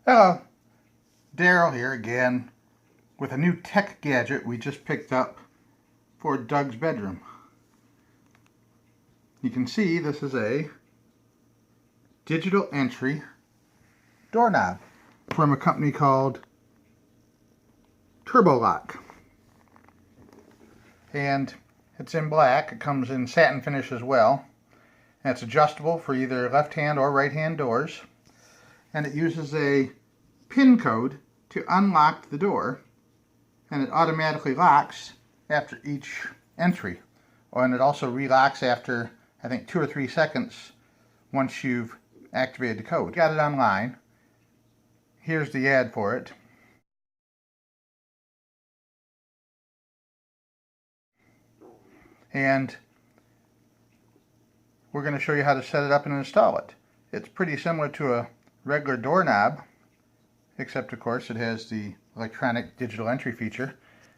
Hello, Daryl here again with a new tech gadget we just picked up for Doug's bedroom. You can see this is a digital entry doorknob from a company called Turbolock. And it's in black. It comes in satin finish as well. And it's adjustable for either left hand or right hand doors. And it uses a PIN code to unlock the door, and it automatically locks after each entry, and it also relocks after I think 2 or 3 seconds once you've activated the code. Got it online. Here's the ad for it. And we're going to show you how to set it up and install it. It's pretty similar to a regular doorknob, except of course it has the electronic digital entry feature,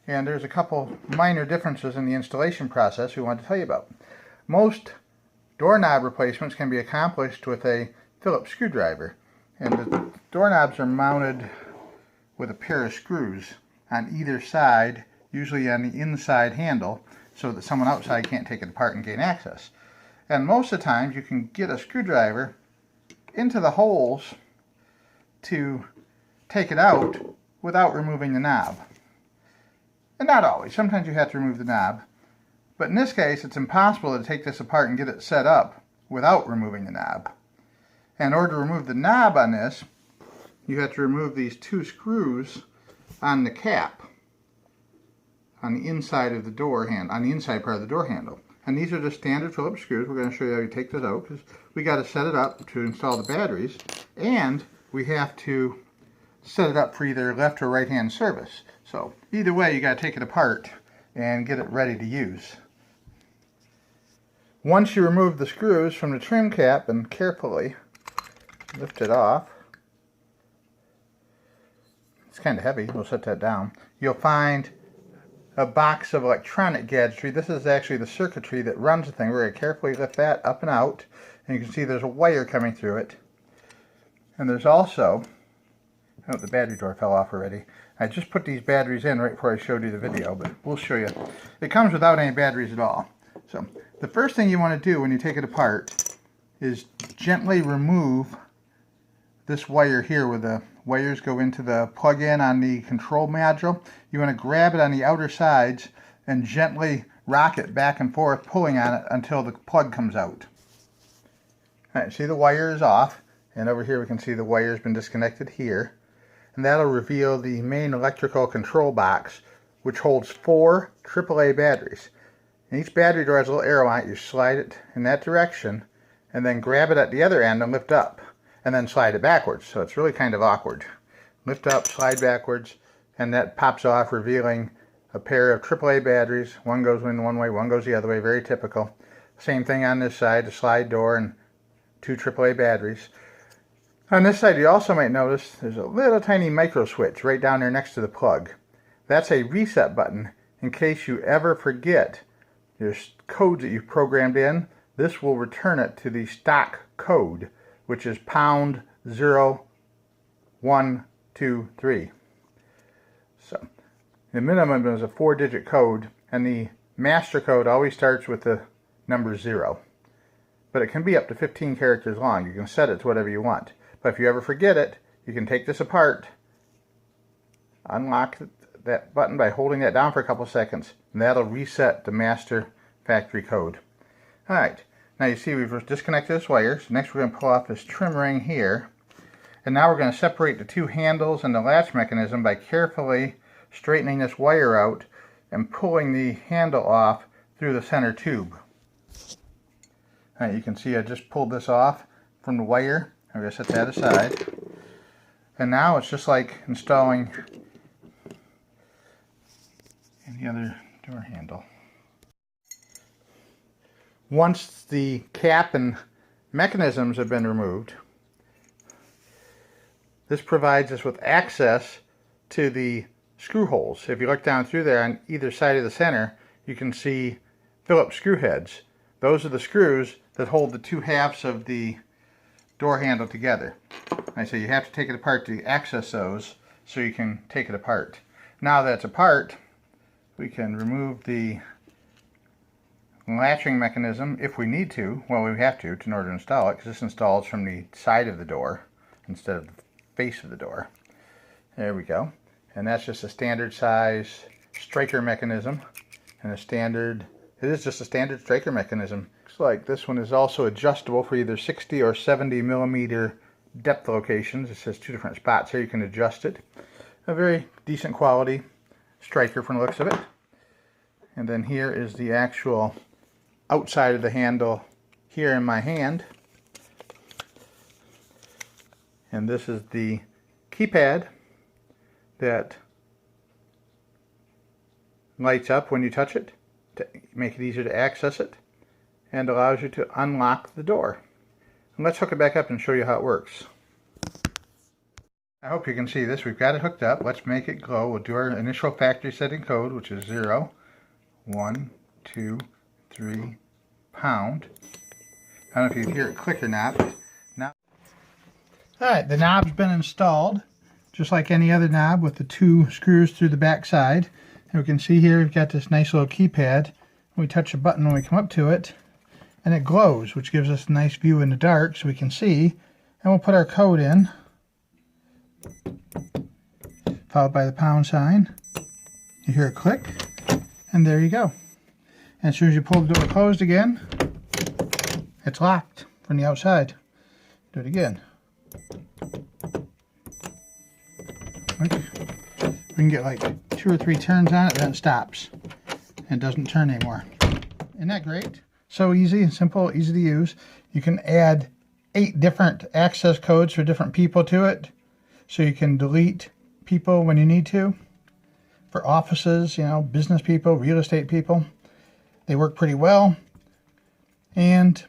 and there's a couple minor differences in the installation process we want to tell you about. Most doorknob replacements can be accomplished with a Phillips screwdriver, and the doorknobs are mounted with a pair of screws on either side, usually on the inside handle, so that someone outside can't take it apart and gain access. And most of the times you can get a screwdriver into the holes to take it out without removing the knob. And not always. Sometimes you have to remove the knob. But in this case, it's impossible to take this apart and get it set up without removing the knob. And in order to remove the knob on this, you have to remove these 2 screws on the cap, on the inside of the door handle, on the inside part of the door handle. And these are just standard Phillips screws. We're going to show you how you take this out, because we got to set it up to install the batteries, and we have to set it up for either left or right hand service. So either way, you got to take it apart and get it ready to use. Once you remove the screws from the trim cap and carefully lift it off, it's kind of heavy, we'll set that down, you'll find a box of electronic gadgetry. This is actually the circuitry that runs the thing. We're going to carefully lift that up and out, and you can see there's a wire coming through it. And there's also, oh, the battery door fell off already. I just put these batteries in right before I showed you the video, but we'll show you. It comes without any batteries at all. So the first thing you want to do when you take it apart is gently remove this wire here where the wires go into the plug-in on the control module. You want to grab it on the outer sides and gently rock it back and forth, pulling on it until the plug comes out. Alright, see the wire is off, and over here we can see the wire's been disconnected here. And that'll reveal the main electrical control box, which holds 4 AAA batteries. And each battery door has a little arrow on it. You slide it in that direction, and then grab it at the other end and lift up, and then slide it backwards. So it's really kind of awkward. Lift up, slide backwards, and that pops off, revealing a pair of AAA batteries. One goes in one way, one goes the other way, very typical. Same thing on this side, a slide door and 2 AAA batteries. On this side, you also might notice there's a little tiny micro switch right down there next to the plug. That's a reset button in case you ever forget your codes that you've programmed in. This will return it to the stock code, which is pound 0123. So the minimum is a 4-digit code, and the master code always starts with the number 0. But it can be up to 15 characters long. You can set it to whatever you want. But if you ever forget it, you can take this apart, unlock that button by holding that down for a couple seconds, and that'll reset the master factory code. Alright, now you see we've disconnected this wire. So next we're going to pull off this trim ring here. And now we're going to separate the 2 handles and the latch mechanism by carefully straightening this wire out and pulling the handle off through the center tube. Alright, you can see I just pulled this off from the wire. I'm going to set that aside. And now it's just like installing any other door handle. Once the cap and mechanisms have been removed, this provides us with access to the screw holes. If you look down through there on either side of the center, you can see Phillips screw heads. Those are the screws that hold the 2 halves of the door handle together. I say you have to take it apart to access those so you can take it apart. Now that it's apart, we can remove the latching mechanism if we need to. Well, we have to in order to install it, because this installs from the side of the door instead of the face of the door. There we go. And that's just a standard size striker mechanism, and it is just a standard striker mechanism. Looks like this one is also adjustable for either 60 or 70 millimeter depth locations. It says 2 different spots here. You can adjust it. A very decent quality striker from the looks of it. And then here is the actual outside of the handle here in my hand. And this is the keypad that lights up when you touch it to make it easier to access it, and allows you to unlock the door. And let's hook it back up and show you how it works. I hope you can see this. We've got it hooked up. Let's make it glow. We'll do our initial factory setting code, which is 0, 1, 2, 3, pound. I don't know if you hear it click or not. Alright, the knob's been installed, just like any other knob, with the 2 screws through the back side. And we can see here we've got this nice little keypad. We touch a button when we come up to it, and it glows, which gives us a nice view in the dark so we can see. And we'll put our code in, followed by the pound sign. You hear a click, and there you go. And as soon as you pull the door closed again, it's locked from the outside. Do it again. We can get like 2 or 3 turns on it, then it stops and doesn't turn anymore. Isn't that great? So easy and simple, easy to use. You can add 8 different access codes for different people to it, so you can delete people when you need to. For offices, you know, business people, real estate people, they work pretty well. And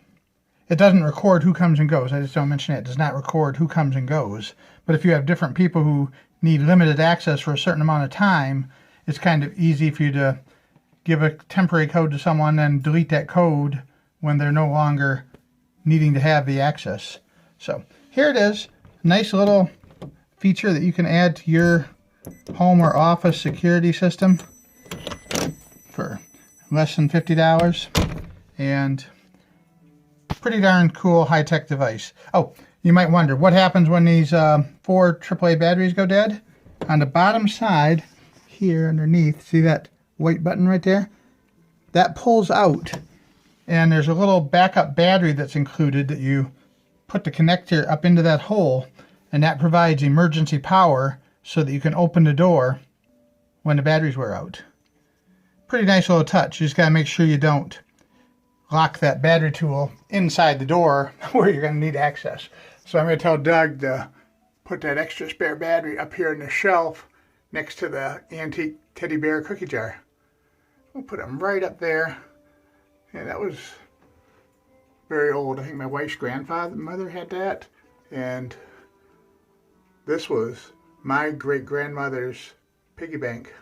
it doesn't record who comes and goes. I just don't mention it. It does not record who comes and goes. But if you have different people who need limited access for a certain amount of time, it's kind of easy for you to give a temporary code to someone and delete that code when they're no longer needing to have the access. So here it is. Nice little feature that you can add to your home or office security system for less than $50. And pretty darn cool high-tech device. Oh, you might wonder, what happens when these 4 AAA batteries go dead? On the bottom side, here underneath, see that white button right there? That pulls out, and there's a little backup battery that's included that you put the connector up into that hole, and that provides emergency power so that you can open the door when the batteries wear out. Pretty nice little touch. You just got to make sure you don't lock that battery tool inside the door where you're going to need access. So I'm going to tell Doug to put that extra spare battery up here on the shelf next to the antique teddy bear cookie jar. We'll put them right up there. And that was very old. I think my wife's grandmother had that. And this was my great-grandmother's piggy bank.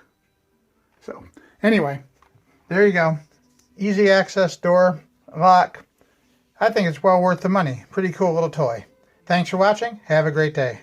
So anyway, there you go. Easy access door lock. I think it's well worth the money. Pretty cool little toy. Thanks for watching. Have a great day.